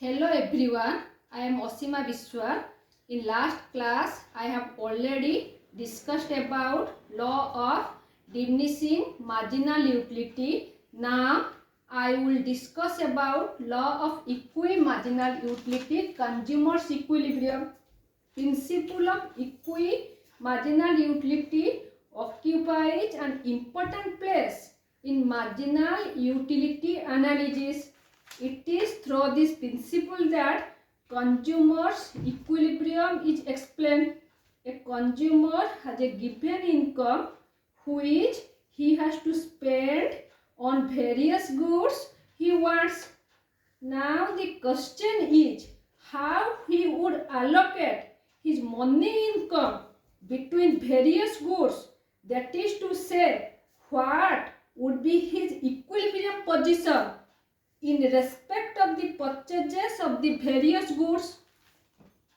Hello everyone, I am Osima Biswa. In last class, I have already discussed about law of diminishing marginal utility. Now, I will discuss about law of equi-marginal utility, consumers equilibrium. Principle of equi-marginal utility occupies an important place in marginal utility analysis. It is through this principle that consumer's equilibrium is explained. A consumer has a given income which he has to spend on various goods he wants. Now the question is how he would allocate his money income between various goods. That is to say, what would be his equilibrium position in respect of the purchases of the various goods.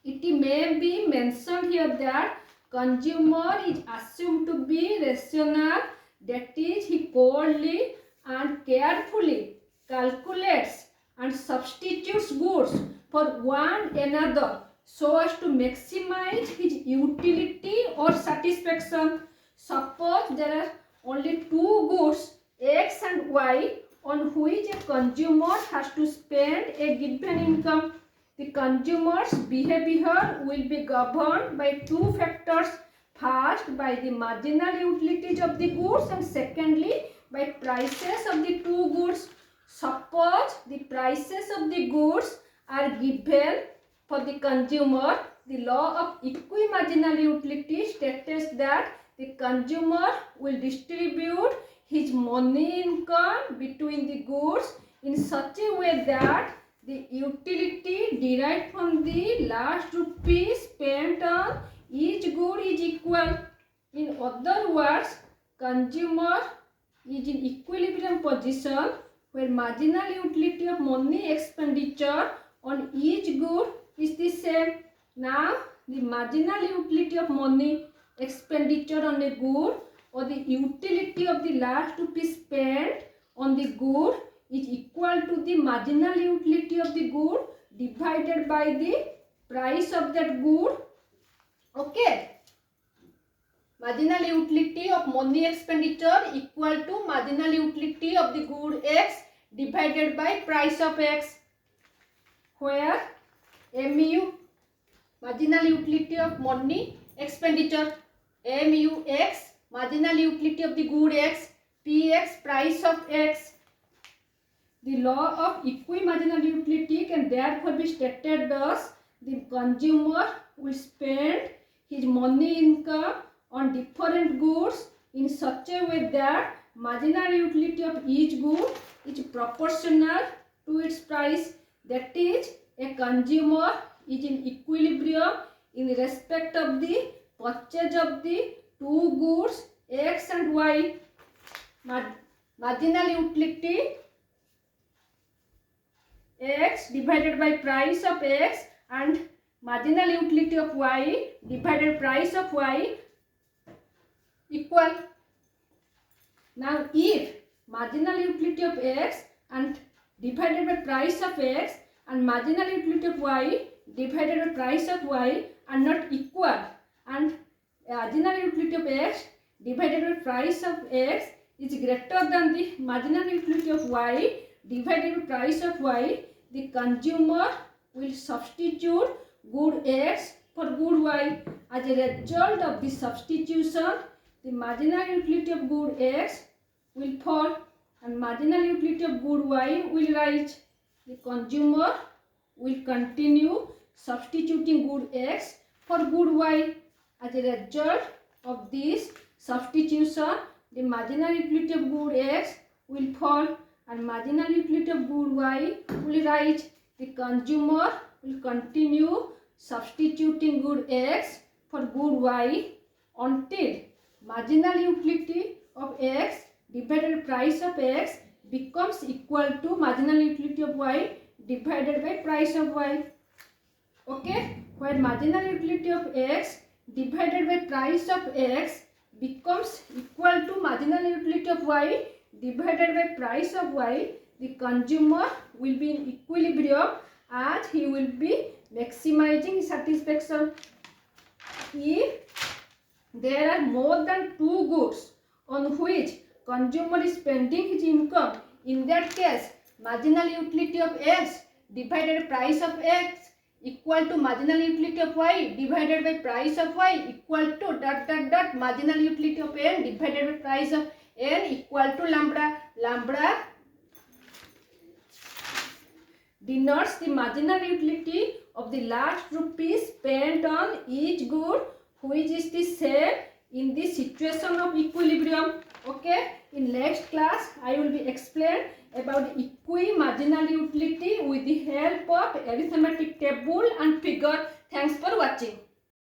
It may be mentioned here that consumer is assumed to be rational, that is, he coldly and carefully calculates and substitutes goods for one another so as to maximize his utility or satisfaction. Suppose there are only two goods, X and Y, on which a consumer has to spend a given income. The consumer's behavior will be governed by two factors. First, by the marginal utilities of the goods, and secondly, by prices of the two goods. Suppose the prices of the goods are given for the consumer. The law of equi-marginal utility states that the consumer will distribute his money income between the goods in such a way that the utility derived from the last rupee spent on each good is equal. In other words, consumer is in equilibrium position where marginal utility of money expenditure on each good is the same. Now, the marginal utility of money expenditure on a good or the utility of the last rupee spent on the good is equal to the marginal utility of the good divided by the price of that good. Okay. Marginal utility of money expenditure equal to marginal utility of the good X divided by price of X, where MU, marginal utility of money expenditure, MUX, marginal utility of the good X, PX, price of X. The law of equi-marginal utility can therefore be stated thus: the consumer will spend his money income on different goods in such a way that marginal utility of each good is proportional to its price. That is, a consumer is in equilibrium in respect of the purchase of the two goods X and Y. Marginal utility X divided by price of X and marginal utility of Y divided price of Y equal. Now, if marginal utility of X and divided by price of X and marginal utility of Y divided by price of Y are not equal, and marginal utility of X divided by price of X is greater than the marginal utility of Y divided by price of Y, the consumer will substitute good X for good Y. As a result of the substitution, the marginal utility of good X will fall and marginal utility of good Y will rise. The consumer will continue substituting good X for good Y. As a result of this substitution, the marginal utility of good X will fall and marginal utility of good Y will rise. The consumer will continue substituting good X for good Y until marginal utility of X divided by price of X becomes equal to marginal utility of Y divided by price of Y. Okay, where marginal utility of X divided by price of X becomes equal to marginal utility of Y divided by price of Y, the consumer will be in equilibrium as he will be maximizing his satisfaction. If there are more than 2 goods on which consumer is spending his income, in that case marginal utility of X divided price of X equal to marginal utility of Y divided by price of Y equal to dot dot dot marginal utility of N divided by price of N equal to lambda. Lambda denotes the marginal utility of the last rupees spent on each good which is the same in the situation of equilibrium. Okay, in next class I will be explain about equi-marginal utility with the help of arithmetic table and figure. Thanks for watching.